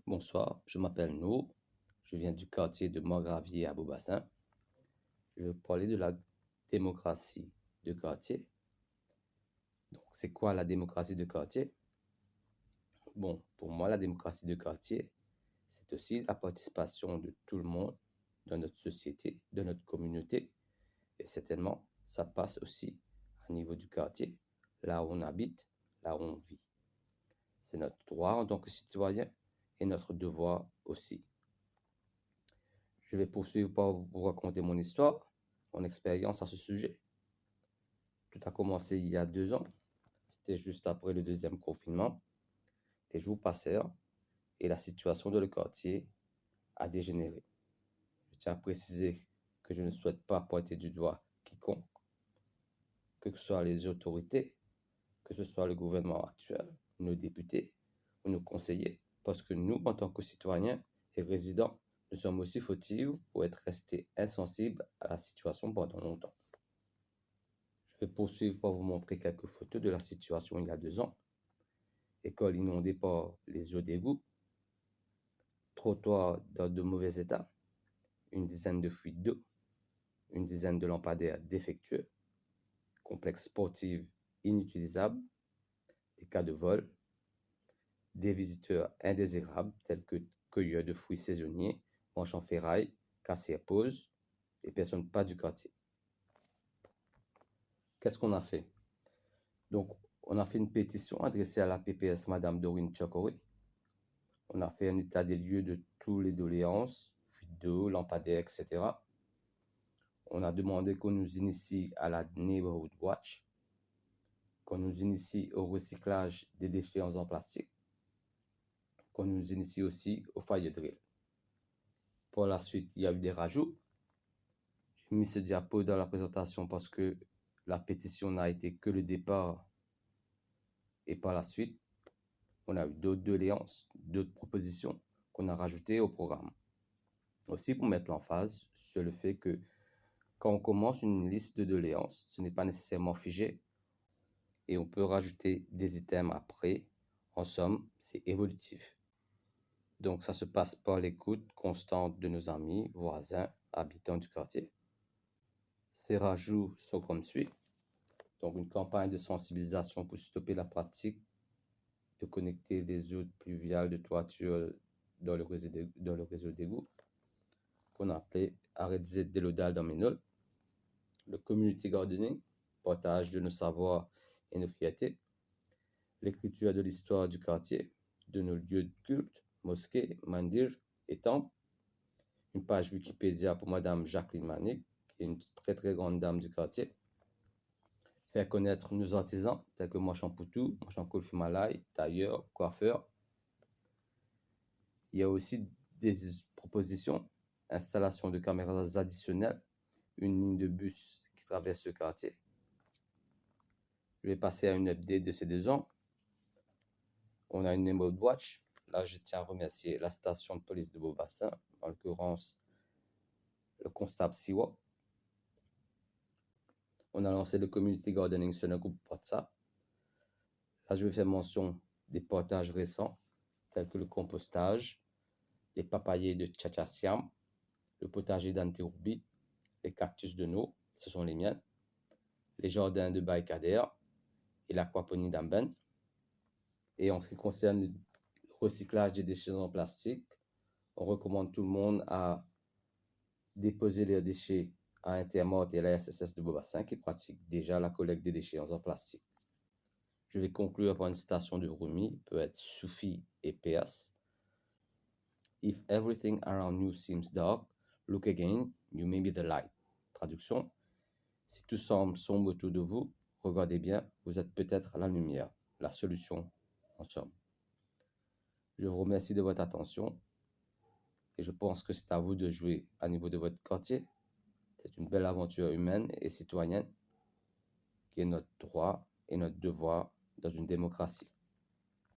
Bonsoir, je m'appelle Nour, je viens du quartier de Montgravier à Beaubassin. Je vais parler de la démocratie de quartier. Donc, c'est quoi la démocratie de quartier? Bon, pour moi, la démocratie de quartier, c'est aussi la participation de tout le monde dans notre société, dans notre communauté. Et certainement, ça passe aussi au niveau du quartier, là où on habite, là où on vit. C'est notre droit en tant que citoyen et notre devoir aussi. Je vais poursuivre par vous raconter mon histoire, mon expérience à ce sujet. Tout a commencé il y a 2 ans. C'était juste après le deuxième confinement. Les jours passèrent et la situation dans le quartier a dégénéré. Je tiens à préciser que je ne souhaite pas pointer du doigt quiconque, que ce soit les autorités, que ce soit le gouvernement actuel, nos députés ou nos conseillers, parce que nous, en tant que citoyens et résidents, nous sommes aussi fautifs pour être restés insensibles à la situation pendant longtemps. Je vais poursuivre par vous montrer quelques photos de la situation il y a 2 ans. École inondée par les eaux d'égout, trottoir dans de mauvais état, une dizaine de fuites d'eau, une dizaine de lampadaires défectueux, complexe sportif inutilisable, des cas de vol, des visiteurs indésirables tels que cueilleurs de fruits saisonniers, manches en ferraille, cassés pause, et personnes pas du quartier. Qu'est-ce qu'on a fait? Donc, on a fait une pétition adressée à la PPS Madame Dorine Tchokori. On a fait un état des lieux de toutes les doléances, fuite d'eau, lampadaires, etc. On a demandé qu'on nous initie à la Neighborhood Watch, qu'on nous initie au recyclage des déchets en plastique, qu'on nous initie aussi au fire drill. Pour la suite, il y a eu des rajouts. J'ai mis ce diapo dans la présentation parce que la pétition n'a été que le départ. Et par la suite, on a eu d'autres doléances, d'autres propositions qu'on a rajoutées au programme. Aussi pour mettre l'emphase sur le fait que quand on commence une liste de doléances, ce n'est pas nécessairement figé et on peut rajouter des items après. En somme, c'est évolutif. Donc ça se passe par l'écoute constante de nos amis, voisins, habitants du quartier. Ces rajouts sont comme suit. Donc une campagne de sensibilisation pour stopper la pratique de connecter des eaux pluviales de toiture dans le réseau d'égout, qu'on appelait Arrête de l'odal dans Ménol. Le community gardening, partage de nos savoirs et nos fiertés, l'écriture de l'histoire du quartier, de nos lieux de culte, mosquées, mandir et temples, une page Wikipédia pour Madame Jacqueline Manic, qui est une très très grande dame du quartier, faire connaître nos artisans tels que Marchand Poutou, Marchand Kolfi Malay, tailleur, coiffeur. Il y a aussi des propositions, installation de caméras additionnelles, une ligne de bus qui traverse le quartier. Je vais passer à une update de ces 2 ans. On a une Neighborhood Watch. Là, je tiens à remercier la station de police de Beaubassin, en l'occurrence le constable Siwa. On a lancé le community gardening sur le groupe WhatsApp. Là, je vais faire mention des partages récents, tels que le compostage, les papayers de Tchatchassiam, le potager d'Antiroubi, les cactus de No, ce sont les miennes, les jardins de Baïkader et l'aquaponie d'Amben. Et en ce qui concerne le recyclage des déchets en plastique, on recommande tout le monde à déposer leurs déchets à Intermort et à la SSS de Beaubassin qui pratique déjà la collecte des déchets en plastique. Je vais conclure par une citation de Rumi, poète soufi et PS. If everything around you seems dark, look again, you may be the light. Traduction, si tout semble sombre autour de vous, regardez bien, vous êtes peut-être la lumière, la solution en somme. Je vous remercie de votre attention et je pense que c'est à vous de jouer à niveau de votre quartier. C'est une belle aventure humaine et citoyenne qui est notre droit et notre devoir dans une démocratie.